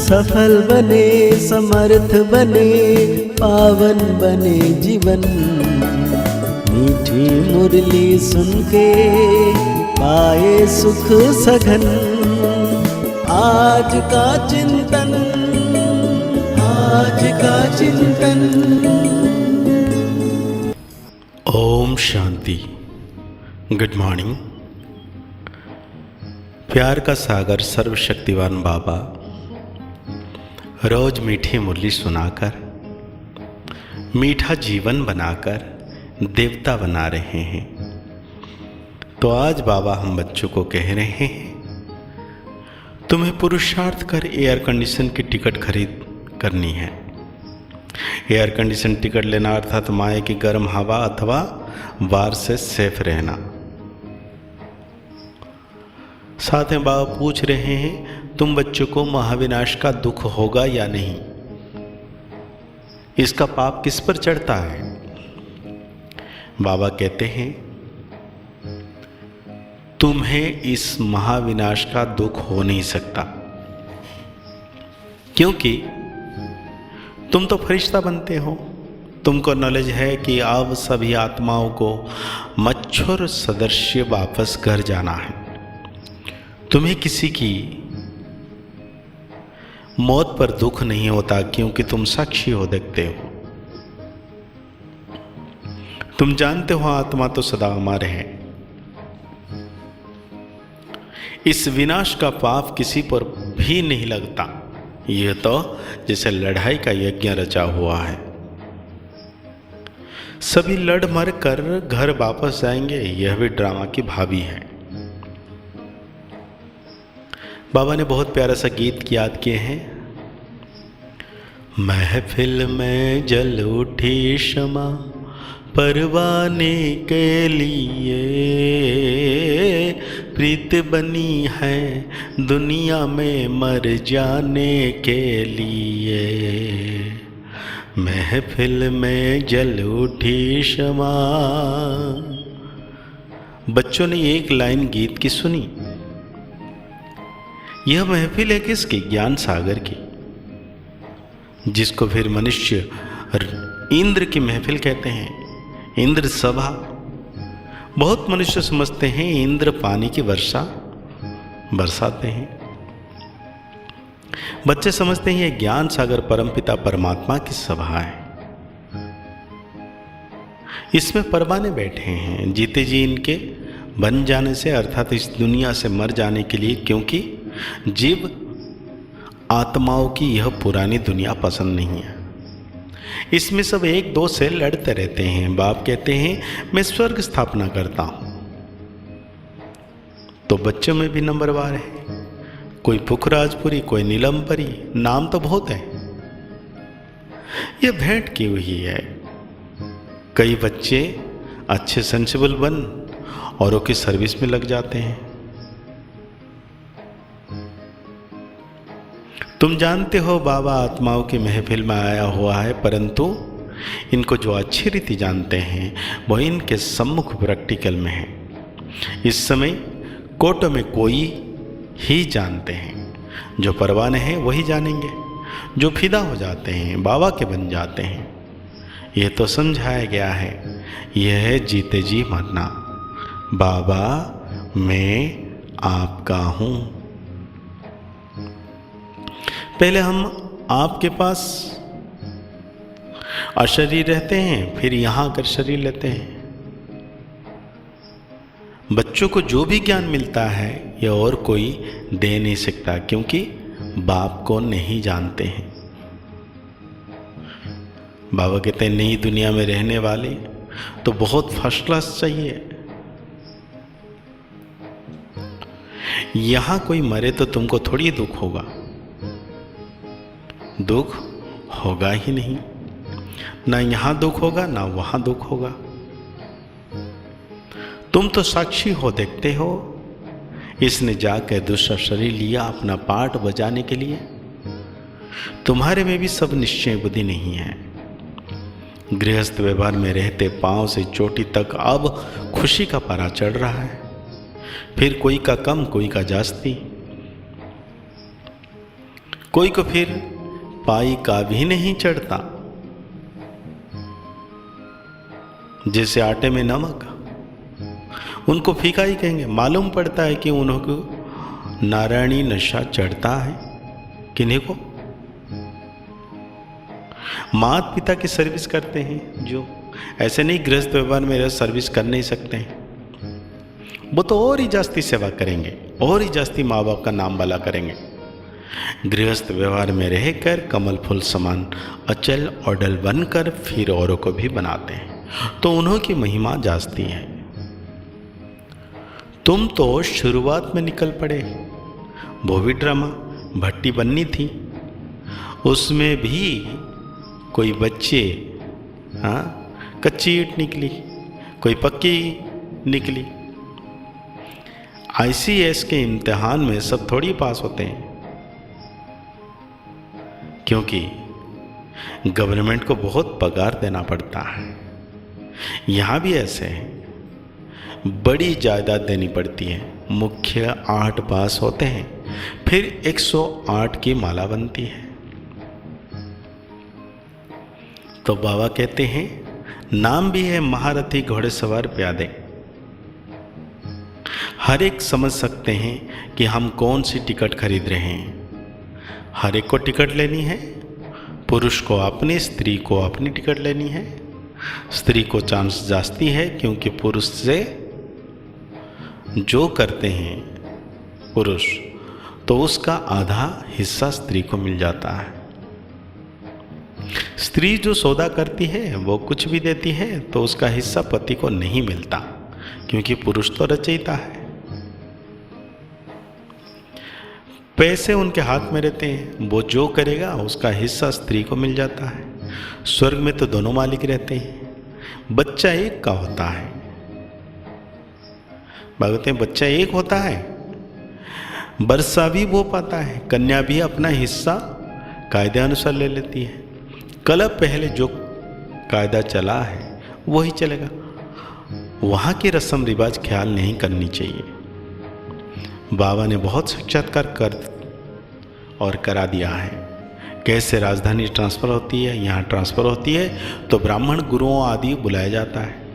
सफल बने, समर्थ बने, पावन बने जीवन। मीठी मुरली सुन के पाए सुख सघन। आज का चिंतन, आज का चिंतन। ओम शांति। Good morning. प्यार का सागर सर्वशक्तिवान बाबा रोज मीठी मुरली सुनाकर, मीठा जीवन बनाकर देवता बना रहे हैं। तो आज बाबा हम बच्चों को कह रहे हैं, तुम्हें पुरुषार्थ कर एयर कंडीशन की टिकट खरीद करनी है। एयर कंडीशन टिकट लेना अर्थात माया की गर्म हवा अथवा वार से सेफ रहना। साथ में बाबा पूछ रहे हैं, तुम बच्चों को महाविनाश का दुख होगा या नहीं? इसका पाप किस पर चढ़ता है? बाबा कहते हैं, तुम्हें इस महाविनाश का दुख हो नहीं सकता, क्योंकि तुम तो फरिश्ता बनते हो। तुमको नॉलेज है कि अब सभी आत्माओं को मच्छर सदृश वापस घर जाना है। तुम्हें किसी की मौत पर दुख नहीं होता, क्योंकि तुम साक्षी हो, देखते हो। तुम जानते हो आत्मा तो सदा अमर है। इस विनाश का पाप किसी पर भी नहीं लगता। यह तो जैसे लड़ाई का यज्ञ रचा हुआ है। सभी लड़ मर कर घर वापस जाएंगे, यह भी ड्रामा की भाभी है। बाबा ने बहुत प्यारा सा गीत याद किए हैं। महफिल में जल उठी क्षमा परवाने के लिए, प्रीत बनी है दुनिया में मर जाने के लिए। महफिल में जल उठी क्षमा। बच्चों ने एक लाइन गीत की सुनी। यह महफिल है किसकी? ज्ञान सागर की, जिसको फिर मनुष्य इंद्र की महफिल कहते हैं। इंद्र सभा। बहुत मनुष्य समझते हैं इंद्र पानी की वर्षा बरसाते हैं। बच्चे समझते हैं यह ज्ञान सागर परमपिता परमात्मा की सभा है। इसमें परवाने बैठे हैं, जीते जी इनके बन जाने से, अर्थात इस दुनिया से मर जाने के लिए, क्योंकि जीव आत्माओं की यह पुरानी दुनिया पसंद नहीं है। इसमें सब एक दो से लड़ते रहते हैं। बाप कहते हैं, मैं स्वर्ग स्थापना करता हूं। तो बच्चों में भी नंबरवार है। कोई पुखराजपुरी, कोई नीलमपरी, नाम तो बहुत है। यह भेंट की हुई है। कई बच्चे अच्छे सेंसिबल बन औरों की सर्विस में लग जाते हैं। तुम जानते हो बाबा आत्माओं की महफिल में आया हुआ है, परंतु इनको जो अच्छी रीति जानते हैं वो इनके सम्मुख प्रैक्टिकल में है। इस समय कोटों में कोई ही जानते हैं। जो परवाने हैं वही जानेंगे। जो फिदा हो जाते हैं, बाबा के बन जाते हैं। यह तो समझाया गया है। यह है जीते जी मरना। बाबा मैं आपका हूँ। पहले हम आपके पास अशरीर रहते हैं, फिर यहाँ आकर शरीर लेते हैं। बच्चों को जो भी ज्ञान मिलता है यह और कोई दे नहीं सकता, क्योंकि बाप को नहीं जानते हैं। बाबा कहते हैं, नई दुनिया में रहने वाले तो बहुत फर्स्ट क्लास चाहिए। यहां कोई मरे तो तुमको थोड़ी दुख होगा। दुख होगा ही नहीं। ना यहां दुख होगा, ना वहां दुख होगा। तुम तो साक्षी हो, देखते हो। इसने जाकर दूसरा शरीर लिया अपना पार्ट बजाने के लिए। तुम्हारे में भी सब निश्चय बुद्धि नहीं है। गृहस्थ व्यवहार में रहते पांव से चोटी तक अब खुशी का पारा चढ़ रहा है। फिर कोई का कम, कोई का जास्ती। कोई को फिर पाई का भी नहीं चढ़ता, जैसे आटे में नमक, उनको फीका ही कहेंगे। मालूम पड़ता है कि उनको नारायणी नशा चढ़ता है। किन्हीं को माता पिता की सर्विस करते हैं, जो ऐसे नहीं गृहस्थ व्यवहार में सर्विस कर नहीं सकते हैं, वो तो और ही जास्ती सेवा करेंगे, और ही जास्ती माँ बाप का नाम भला करेंगे। गृहस्थ व्यवहार में रहकर कमल फूल समान अचल अडल बनकर फिर औरों को भी बनाते हैं, तो उन्हों की महिमा जास्ती है। तुम तो शुरुआत में निकल पड़े, वो भी ड्रामा भट्टी बननी थी, उसमें भी कोई बच्चे कच्ची ईंट निकली, कोई पक्की निकली। ICS के इम्तिहान में सब थोड़ी पास होते हैं, क्योंकि गवर्नमेंट को बहुत पगार देना पड़ता है। यहाँ भी ऐसे है, बड़ी जायदाद देनी पड़ती है। मुख्य 8 पास होते हैं, फिर 108 की माला बनती है। तो बाबा कहते हैं नाम भी है महारथी घोड़ेसवार प्यादे। हर एक समझ सकते हैं कि हम कौन सी टिकट खरीद रहे हैं। हर एक को टिकट लेनी है, पुरुष को अपनी, स्त्री को अपनी टिकट लेनी है। स्त्री को चांस जास्ती है, क्योंकि पुरुष से जो करते हैं पुरुष, तो उसका आधा हिस्सा स्त्री को मिल जाता है। स्त्री जो सौदा करती है वो कुछ भी देती है, तो उसका हिस्सा पति को नहीं मिलता, क्योंकि पुरुष तो रचयिता है। पैसे उनके हाथ में रहते हैं, वो जो करेगा उसका हिस्सा स्त्री को मिल जाता है। स्वर्ग में तो दोनों मालिक रहते हैं। बच्चा एक का होता है, भागवत में बच्चा एक होता है। वर्षा भी वो पाता है, कन्या भी अपना हिस्सा कायदे अनुसार ले लेती है। कल पहले जो कायदा चला है वही चलेगा, वहाँ की रस्म रिवाज ख्याल नहीं करनी चाहिए। बाबा ने बहुत साक्षात्कार कर और करा दिया है, कैसे राजधानी ट्रांसफ़र होती है, यहाँ ट्रांसफ़र होती है तो ब्राह्मण गुरुओं आदि बुलाया जाता है।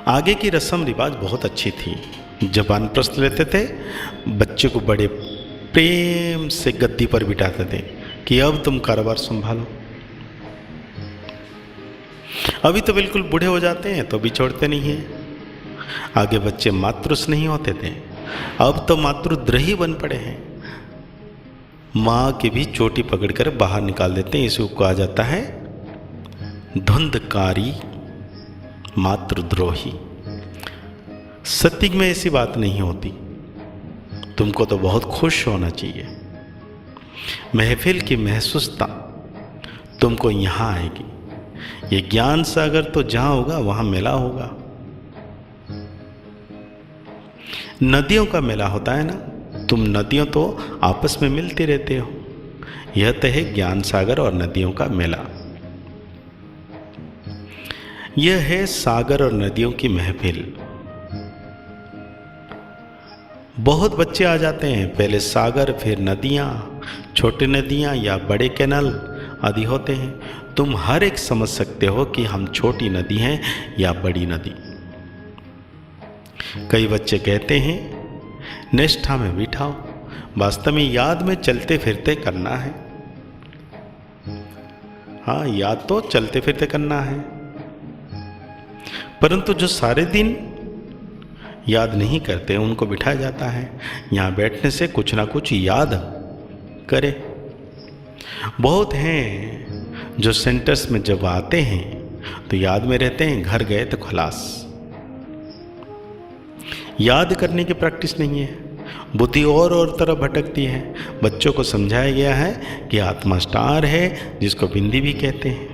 आगे की रस्म रिवाज बहुत अच्छी थी। जब वानप्रस्थ लेते थे, बच्चे को बड़े प्रेम से गद्दी पर बिठाते थे कि अब तुम कारोबार संभालो। अभी तो बिल्कुल बूढ़े हो जाते हैं तो भी छोड़ते नहीं हैं। आगे बच्चे मातृस नहीं होते थे, अब तो मातृद्रोही बन पड़े हैं। माँ की भी चोटी पकड़कर बाहर निकाल देते हैं। इसको कहा जाता है धुंधकारी मातृद्रोही। सत्युग में ऐसी बात नहीं होती। तुमको तो बहुत खुश होना चाहिए। महफिल की महसूसता तुमको यहाँ आएगी। ये ज्ञान सागर तो जहाँ होगा वहाँ मेला होगा। नदियों का मेला होता है ना, तुम नदियों तो आपस में मिलती रहते हो। यह तो है ज्ञान सागर और नदियों का मेला। यह है सागर और नदियों की महफिल। बहुत बच्चे आ जाते हैं, पहले सागर फिर नदियाँ, छोटी नदियाँ या बड़े कैनाल आदि होते हैं। तुम हर एक समझ सकते हो कि हम छोटी नदी हैं या बड़ी नदी। कई बच्चे कहते हैं निष्ठा में बिठाओ, वास्तव में याद में चलते फिरते करना है। हाँ, याद तो चलते फिरते करना है, परंतु जो सारे दिन याद नहीं करते उनको बिठाया जाता है। यहाँ बैठने से कुछ ना कुछ याद करे। बहुत हैं जो सेंटर्स में जब आते हैं तो याद में रहते हैं, घर गए तो खलास। याद करने की प्रैक्टिस नहीं है, बुद्धि और तरफ भटकती है। बच्चों को समझाया गया है कि आत्मा स्टार है, जिसको बिंदी भी कहते हैं।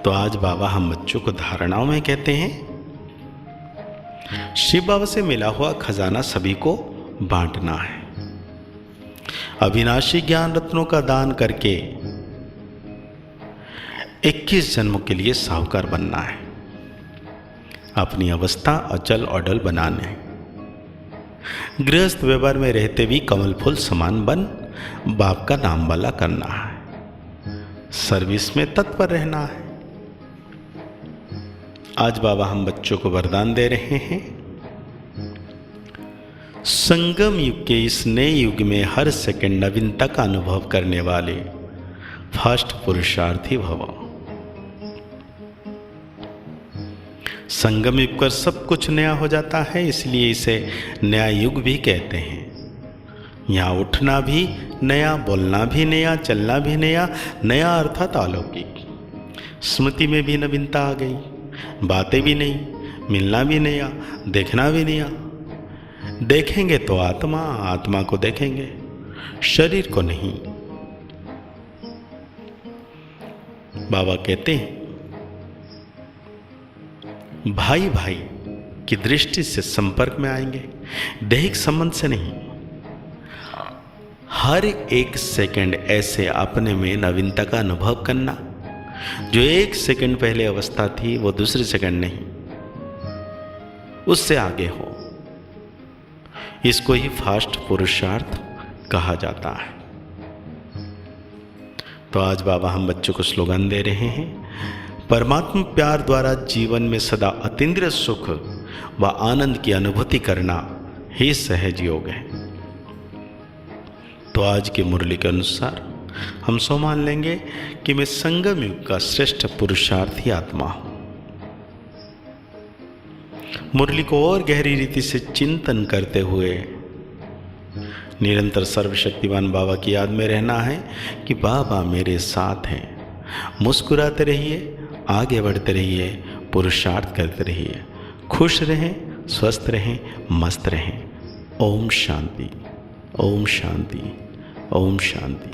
तो आज बाबा हम बच्चों को धारणाओं में कहते हैं, शिव बाबा से मिला हुआ खजाना सभी को बांटना है। अविनाशी ज्ञान रत्नों का दान करके 21 जन्मों के लिए साहूकार बनना है। अपनी अवस्था अचल अडल बनाने है। गृहस्थ व्यवहार में रहते भी कमल फूल समान बन बाप का नाम वाला करना है, सर्विस में तत्पर रहना है। आज बाबा हम बच्चों को वरदान दे रहे हैं, संगम युग के इस नए युग में हर सेकंड नवीनता का अनुभव करने वाले फास्ट पुरुषार्थी भव। संगम युग पर सब कुछ नया हो जाता है, इसलिए इसे नया युग भी कहते हैं। यहाँ उठना भी नया, बोलना भी नया, चलना भी नया, नया अर्थात अलौकिक। स्मृति में भी नवीनता आ गई, बातें भी नहीं, मिलना भी नया, देखना भी नया। देखेंगे तो आत्मा, आत्मा को देखेंगे, शरीर को नहीं। बाबा कहते हैं भाई भाई की दृष्टि से संपर्क में आएंगे, दैहिक संबंध से नहीं। हर एक सेकंड ऐसे अपने में नवीनता का अनुभव करना, जो एक सेकंड पहले अवस्था थी वो दूसरे सेकंड नहीं, उससे आगे हो। इसको ही फास्ट पुरुषार्थ कहा जाता है। तो आज बाबा हम बच्चों को स्लोगन दे रहे हैं, परमात्मा प्यार द्वारा जीवन में सदा अतीन्द्रिय सुख व आनंद की अनुभूति करना ही सहज योग है। तो आज की मुरली के अनुसार हम सो मान लेंगे कि मैं संगम युग का श्रेष्ठ पुरुषार्थी आत्मा हूं। मुरली को और गहरी रीति से चिंतन करते हुए निरंतर सर्वशक्तिवान बाबा की याद में रहना है कि बाबा मेरे साथ हैं। मुस्कुराते रहिए, आगे बढ़ते रहिए, पुरुषार्थ करते रहिए, खुश रहें, स्वस्थ रहें, मस्त रहें। ओम शांति, ओम शांति, ओम शांति।